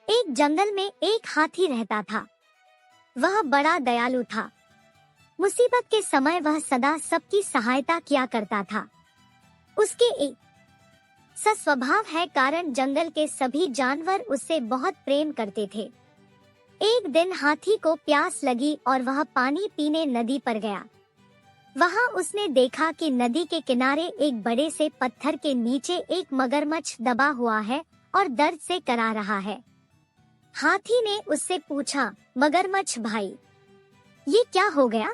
एक जंगल में एक हाथी रहता था। वह बड़ा दयालु था। मुसीबत के समय वह सदा सबकी सहायता किया करता था। उसके एक सा स्वभाव है कारण जंगल के सभी जानवर उससे बहुत प्रेम करते थे। एक दिन हाथी को प्यास लगी और वह पानी पीने नदी पर गया। वहां उसने देखा कि नदी के किनारे एक बड़े से पत्थर के नीचे एक मगरमच्छ दबा हुआ है और दर्द से करा रहा है। हाथी ने उससे पूछा, मगरमच्छ भाई, ये क्या हो गया?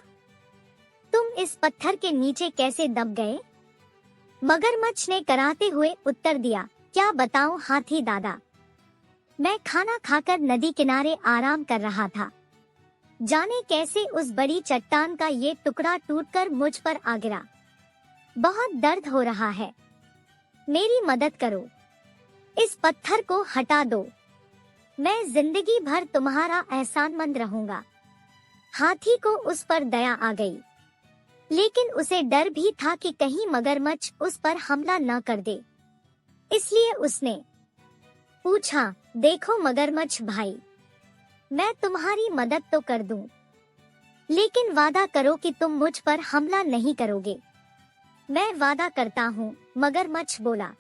तुम इस पत्थर के नीचे कैसे दब गए? मगरमच्छ ने कराते हुए उत्तर दिया, क्या बताऊं हाथी दादा, मैं खाना खाकर नदी किनारे आराम कर रहा था। जाने कैसे उस बड़ी चट्टान का ये टुकड़ा टूटकर मुझ पर आ गिरा। बहुत दर्द हो रहा है, मेरी मदद करो, इस पत्थर को हटा दो, मैं जिंदगी भर तुम्हारा एहसानमंद रहूंगा। हाथी को उस पर दया आ गई, लेकिन उसे डर भी था कि कहीं मगरमच्छ उस पर हमला न कर दे। इसलिए उसने पूछा, देखो मगरमच्छ भाई, मैं तुम्हारी मदद तो कर दूं, लेकिन वादा करो कि तुम मुझ पर हमला नहीं करोगे। मैं वादा करता हूँ, मगरमच्छ बोला।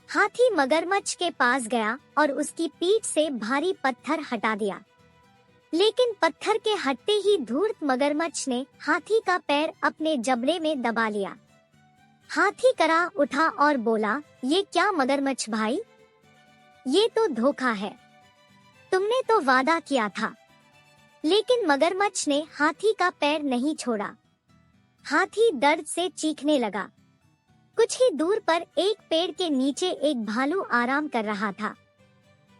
हाथी मगरमच्छ के पास गया और उसकी पीठ से भारी पत्थर हटा दिया, लेकिन पत्थर के हटते ही धूर्त मगरमच्छ ने हाथी का पैर अपने जबड़े में दबा लिया। हाथी करा उठा और बोला, ये क्या मगरमच्छ भाई, ये तो धोखा है, तुमने तो वादा किया था। लेकिन मगरमच्छ ने हाथी का पैर नहीं छोड़ा। हाथी दर्द से चीखने लगा। कुछ ही दूर पर एक पेड़ के नीचे एक भालू आराम कर रहा था।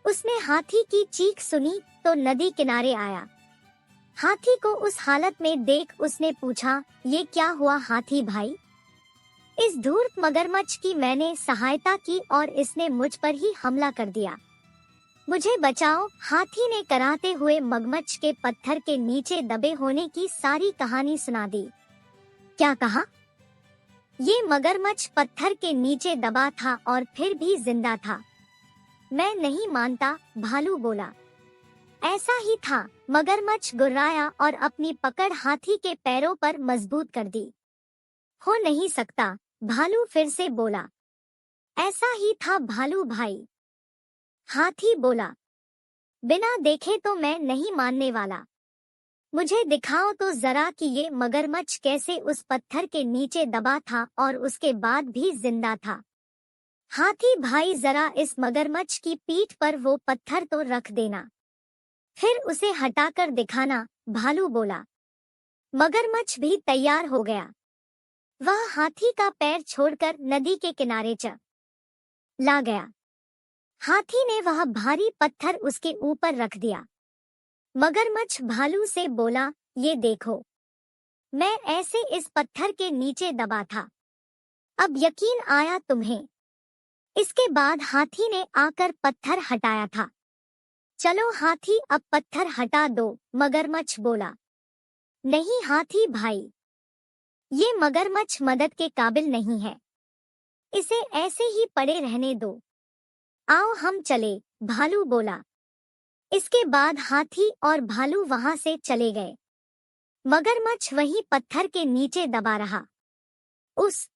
उसने हाथी की चीख सुनी तो नदी किनारे आया। हाथी को उस हालत में देख उसने पूछा, ये क्या हुआ हाथी भाई? इस धूर्त मगरमच्छ की मैंने सहायता की और इसने मुझ पर ही हमला कर दिया, मुझे बचाओ। हाथी ने कराहते हुए मगरमच्छ के पत्थर के नीचे दबे होने की सारी कहानी सुना दी। क्या कहा? ये मगरमच्छ पत्थर के नीचे दबा था और फिर भी जिंदा था। मैं नहीं मानता, भालू बोला। ऐसा ही था, मगरमच्छ गुर्राया और अपनी पकड़ हाथी के पैरों पर मजबूत कर दी। हो नहीं सकता, भालू फिर से बोला। ऐसा ही था भालू भाई, हाथी बोला। बिना देखे तो मैं नहीं मानने वाला, मुझे दिखाओ तो जरा कि ये मगरमच्छ कैसे उस पत्थर के नीचे दबा था और उसके बाद भी जिंदा था। हाथी भाई, जरा इस मगरमच्छ की पीठ पर वो पत्थर तो रख देना, फिर उसे हटाकर दिखाना, भालू बोला। मगरमच्छ भी तैयार हो गया। वह हाथी का पैर छोड़कर नदी के किनारे चला गया। हाथी ने वह भारी पत्थर उसके ऊपर रख दिया। मगरमच्छ भालू से बोला, ये देखो, मैं ऐसे इस पत्थर के नीचे दबा था, अब यकीन आया तुम्हें? इसके बाद हाथी ने आकर पत्थर हटाया था। चलो हाथी, अब पत्थर हटा दो, मगरमच्छ बोला। नहीं हाथी भाई, ये मगरमच्छ मदद के काबिल नहीं है, इसे ऐसे ही पड़े रहने दो। आओ हम चले, भालू बोला। इसके बाद हाथी और भालू वहां से चले गए। मगरमच्छ वही पत्थर के नीचे दबा रहा। उस